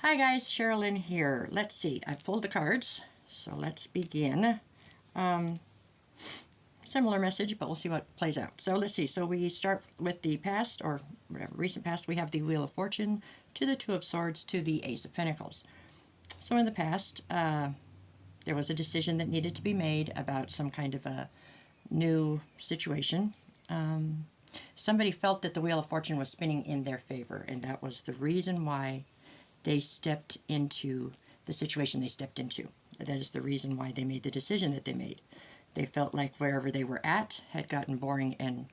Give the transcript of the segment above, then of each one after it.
Hi guys, Sherilyn here. Let's see, I've pulled the cards, so let's begin. Similar message, but we'll see what plays out. So let's see, so we start with the past, or whatever, recent past. We have the Wheel of Fortune, to the Two of Swords, to the Ace of Pentacles. So in the past, there was a decision that needed to be made about some kind of a new situation. Somebody felt that the Wheel of Fortune was spinning in their favor, and that was the reason why they stepped into the situation they stepped into. That is the reason why they made the decision that they made. They felt like wherever they were at had gotten boring and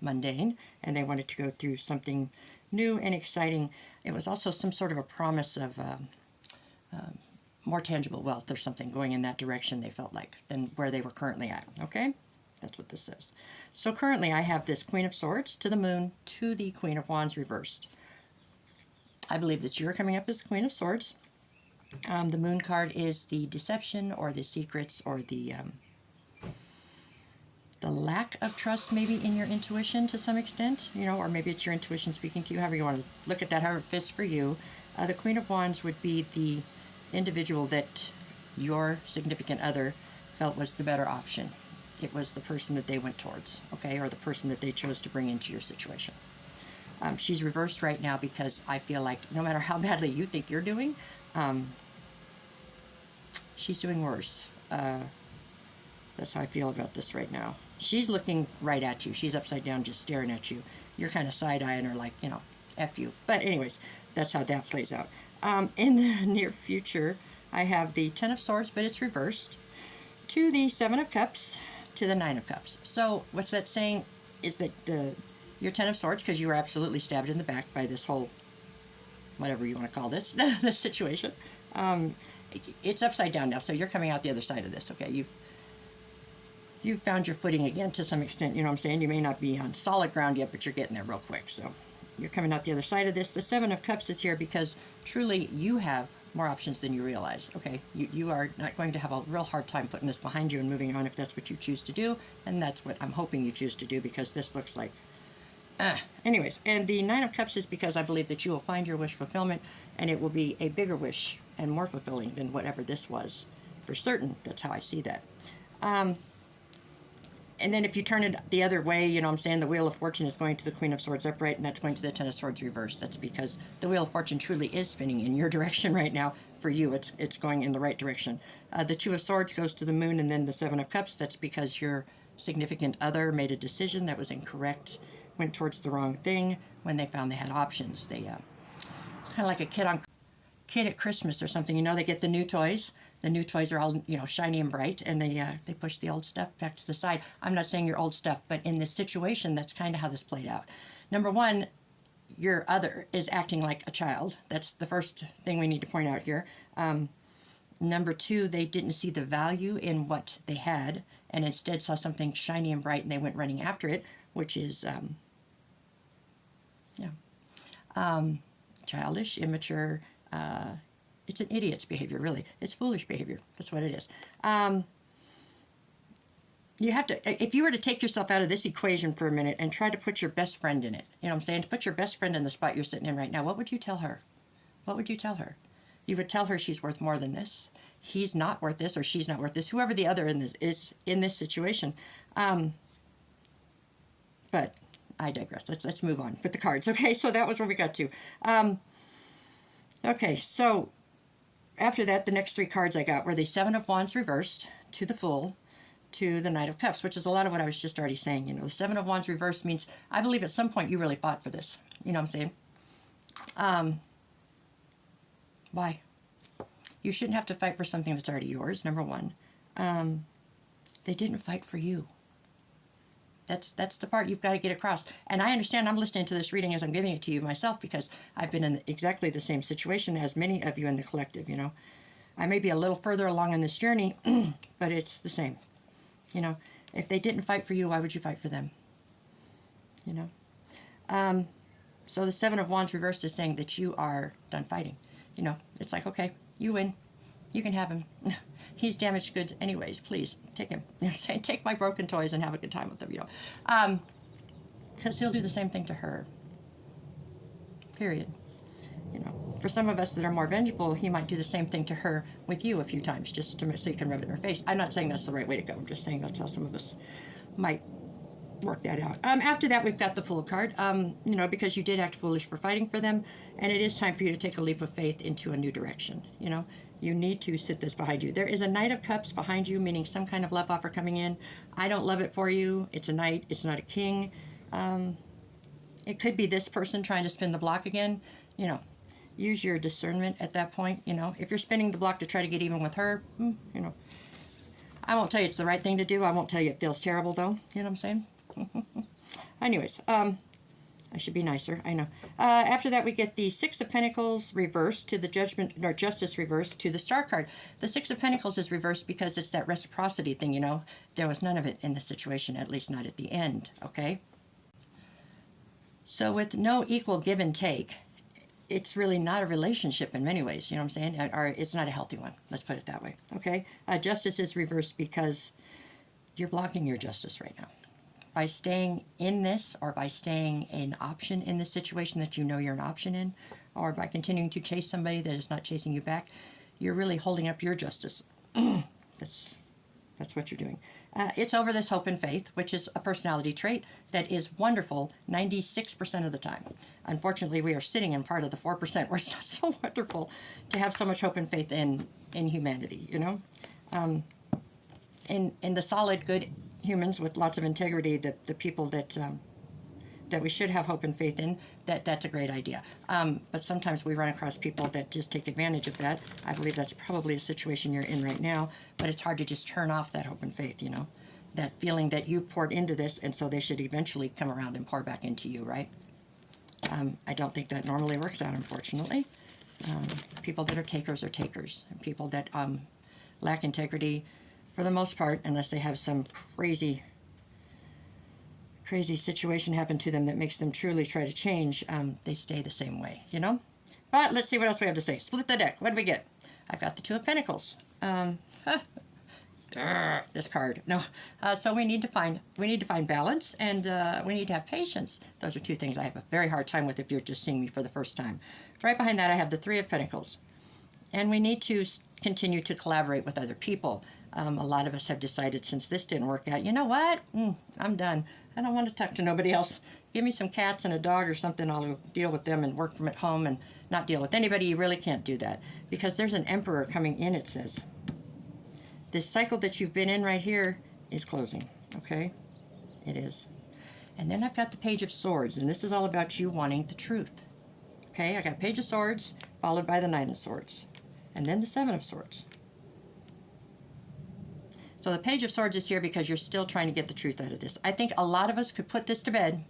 mundane, and they wanted to go through something new and exciting. It was also some sort of a promise of more tangible wealth or something going in that direction, they felt like, than where they were currently at. Okay? That's what this says. So currently I have this Queen of Swords to the Moon, to the Queen of Wands reversed. I believe that you're coming up as the Queen of Swords. The Moon card is the deception or the secrets or the lack of trust maybe in your intuition to some extent, you know, or maybe it's your intuition speaking to you, however you want to look at that, however it fits for you. The Queen of Wands would be the individual that your significant other felt was the better option. It was the person that they went towards, okay, or the person that they chose to bring into your situation. She's reversed right now because I feel like no matter how badly you think you're doing, she's doing worse. That's how I feel about this right now. She's looking right at you. She's upside down just staring at you. You're kind of side-eyeing her like, you know, F you. But anyways, that's how that plays out. In the near future, I have the Ten of Swords, but it's reversed, to the Seven of Cups, to the Nine of Cups. So what's that saying is that your Ten of Swords, because you were absolutely stabbed in the back by this whole, whatever you want to call this, this situation, it's upside down now, so you're coming out the other side of this, okay? You've found your footing again to some extent, you know what I'm saying? You may not be on solid ground yet, but you're getting there real quick, so you're coming out the other side of this. The Seven of Cups is here because truly you have more options than you realize, okay? You are not going to have a real hard time putting this behind you and moving on if that's what you choose to do, and that's what I'm hoping you choose to do, because this looks like anyways, and the Nine of Cups is because I believe that you will find your wish fulfillment, and it will be a bigger wish and more fulfilling than whatever this was. For certain, that's how I see that. And then if you turn it the other way, you know what I'm saying, the Wheel of Fortune is going to the Queen of Swords upright, and that's going to the Ten of Swords reversed. That's because the Wheel of Fortune truly is spinning in your direction right now. For you, it's going in the right direction. The Two of Swords goes to the Moon, and then the Seven of Cups. That's because your significant other made a decision that was incorrect, went towards the wrong thing when they found they had options. They kind of like a kid at Christmas or something, you know, they get the new toys. The new toys are all, you know, shiny and bright, and they push the old stuff back to the side. I'm not saying your old stuff, but in this situation, that's kind of how this played out. Number one, your other is acting like a child. That's the first thing we need to point out here. Number two, they didn't see the value in what they had, and instead saw something shiny and bright, and they went running after it, which is childish, immature. It's an idiot's behavior, really. It's foolish behavior. That's what it is. You have to, if you were to take yourself out of this equation for a minute and try to put your best friend in it, you know what I'm saying? To put your best friend in the spot you're sitting in right now, what would you tell her? What would you tell her? You would tell her she's worth more than this. He's not worth this, or she's not worth this. Whoever the other is in this situation. But I digress. Let's move on with the cards. Okay, so that was where we got to. Okay, so after that, the next three cards I got were the Seven of Wands reversed, to the Fool, to the Knight of Cups, which is a lot of what I was just already saying. You know, the Seven of Wands reversed means I believe at some point you really fought for this. You know what I'm saying? Why? You shouldn't have to fight for something that's already yours, number one. They didn't fight for you. That's the part you've got to get across. And I understand, I'm listening to this reading as I'm giving it to you myself, because I've been in exactly the same situation as many of you in the collective, you know. I may be a little further along in this journey, but it's the same. You know, if they didn't fight for you, why would you fight for them? You know. So the Seven of Wands reversed is saying that you are done fighting. You know, it's like, okay, you win. You can have him. He's damaged goods anyways. Please, take him. You know, say, take my broken toys and have a good time with them, you know. Because he'll do the same thing to her. Period. You know, for some of us that are more vengeful, he might do the same thing to her with you a few times, just to, so you can rub it in her face. I'm not saying that's the right way to go. I'm just saying that's how some of us might work that out. After that, we've got the Fool card, you know, because you did act foolish for fighting for them, and it is time for you to take a leap of faith into a new direction, you know. You need to sit this behind you. There is a Knight of Cups behind you, meaning some kind of love offer coming in. I don't love it for you. It's a knight. It's not a king. It could be this person trying to spin the block again. You know, use your discernment at that point. You know, if you're spinning the block to try to get even with her, you know, I won't tell you it's the right thing to do. I won't tell you it feels terrible, though. You know what I'm saying? Anyways, I should be nicer, I know. After that, we get the Six of Pentacles reversed to the Judgment, or Justice reversed to the Star card. The Six of Pentacles is reversed because it's that reciprocity thing, you know. There was none of it in the situation, at least not at the end, okay? So with no equal give and take, it's really not a relationship in many ways, you know what I'm saying? Or it's not a healthy one, let's put it that way, okay? Justice is reversed because you're blocking your justice right now. By staying in this, or by staying an option in the situation that you know you're an option in, or by continuing to chase somebody that is not chasing you back, you're really holding up your justice. That's what you're doing. It's over this hope and faith, which is a personality trait that is wonderful 96% of the time. Unfortunately, we are sitting in part of the 4% where it's not so wonderful to have so much hope and faith in humanity, you know? In the solid, good humans with lots of integrity, the people that that we should have hope and faith in, that's a great idea. But sometimes we run across people that just take advantage of that. I believe that's probably a situation you're in right now, but it's hard to just turn off that hope and faith, you know, that feeling that you poured into this, and so they should eventually come around and pour back into you, right? I don't think that normally works out, unfortunately. People that are takers, and people that lack integrity, for the most part, unless they have some crazy situation happen to them that makes them truly try to change, they stay the same way, you know? But let's see what else we have to say. Split the deck. What do we get? I've got the Two of Pentacles. This card. No. So we need to find balance, and we need to have patience. Those are two things I have a very hard time with if you're just seeing me for the first time. Right behind that, I have the Three of Pentacles. And we need to continue to collaborate with other people. A lot of us have decided, since this didn't work out, you know what? I'm done. I don't want to talk to nobody else. Give me some cats and a dog or something. I'll deal with them and work from at home and not deal with anybody. You really can't do that, because there's an Emperor coming in, it says. This cycle that you've been in right here is closing, okay? It is. And then I've got the Page of Swords, and this is all about you wanting the truth. Okay, I got Page of Swords, followed by the Nine of Swords, and then the Seven of Swords. So the Page of Swords is here because you're still trying to get the truth out of this. I think a lot of us could put this to bed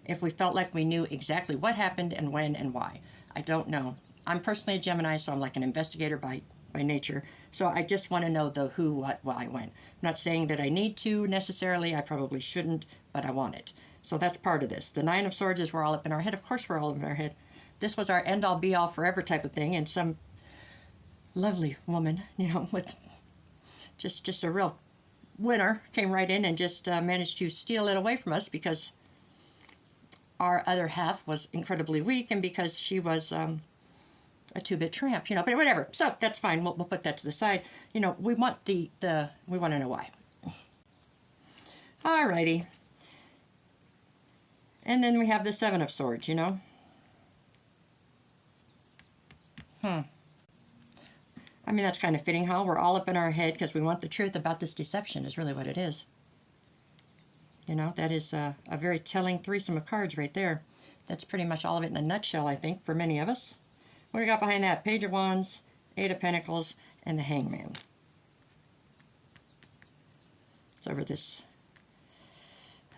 if we felt like we knew exactly what happened and when and why. I don't know. I'm personally a Gemini, so I'm like an investigator by nature. So I just want to know the who, what, why, when. I'm not saying that I need to necessarily. I probably shouldn't, but I want it. So that's part of this. The Nine of Swords is we're all up in our head. Of course we're all up in our head. This was our end-all, be-all, forever type of thing, and some lovely woman, you know, with just a real winner came right in and just managed to steal it away from us, because our other half was incredibly weak, and because she was a two-bit tramp, you know, but whatever. So that's fine. We'll put that to the side. You know, we want we want to know why. Alrighty. And then we have the Seven of Swords, you know. I mean, that's kind of fitting, huh? We're all up in our head because we want the truth about this deception is really what it is. You know, that is a very telling threesome of cards right there. That's pretty much all of it in a nutshell, I think, for many of us. What do we got behind that? Page of Wands, Eight of Pentacles, and the Hangman. It's over this.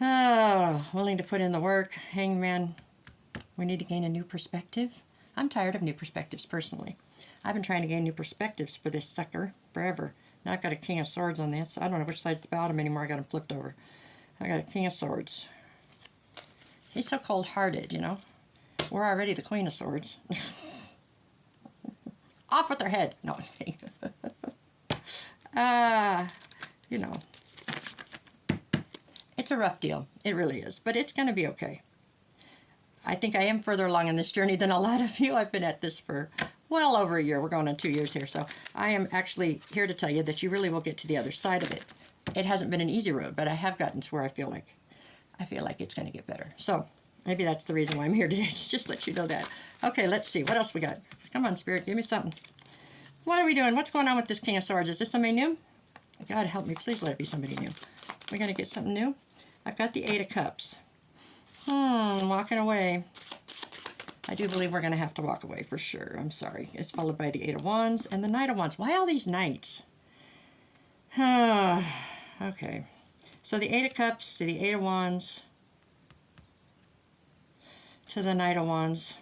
Willing to put in the work. Hangman. We need to gain a new perspective. I'm tired of new perspectives, personally. I've been trying to gain new perspectives for this sucker forever. Now I've got a King of Swords on this. I don't know which side's the bottom anymore. I got him flipped over. I got a King of Swords. He's so cold-hearted, you know. We're already the Queen of Swords. Off with their head. No, I'm kidding. You know. It's a rough deal. It really is. But it's going to be okay. I think I am further along in this journey than a lot of you. I've been at this for well over a year. We're going on 2 years here. So I am actually here to tell you that you really will get to the other side of it. It hasn't been an easy road, but I have gotten to where I feel like it's going to get better. So maybe that's the reason why I'm here today. Just let you know that. Okay, let's see. What else we got? Come on, Spirit. Give me something. What are we doing? What's going on with this King of Swords? Is this somebody new? God help me. Please let it be somebody new. We're going to get something new. I've got the Eight of Cups. Walking away. I do believe we're going to have to walk away for sure. I'm sorry. It's followed by the Eight of Wands and the Knight of Wands. Why all these knights? Okay. So the Eight of Cups to the Eight of Wands to the Knight of Wands.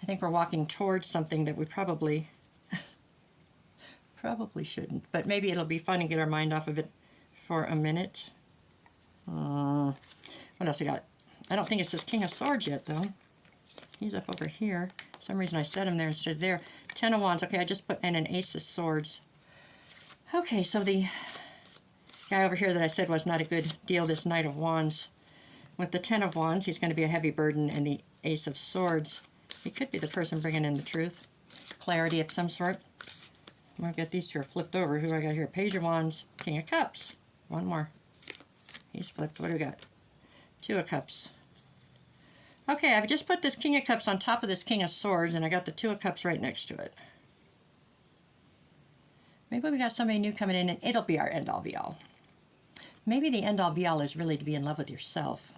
I think we're walking towards something that we probably shouldn't. But maybe it'll be fun and get our mind off of it for a minute. What else we got? I don't think it says King of Swords yet, though. He's up over here. For some reason I set him there instead of there. Ten of Wands. Okay, I just put in an Ace of Swords. Okay, so the guy over here that I said was not a good deal, this Knight of Wands. With the Ten of Wands, he's going to be a heavy burden, and the Ace of Swords, he could be the person bringing in the truth. Clarity of some sort. I've got these two are flipped over. Who do I got here? Page of Wands, King of Cups. One more. He's flipped. What do we got? Two of Cups. Okay, I've just put this King of Cups on top of this King of Swords, and I got the Two of Cups right next to it. Maybe we got somebody new coming in, and it'll be our end-all be-all. Maybe the end-all be-all is really to be in love with yourself.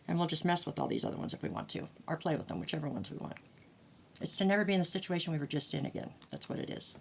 And we'll just mess with all these other ones if we want to, or play with them, whichever ones we want. It's to never be in the situation we were just in again. That's what it is.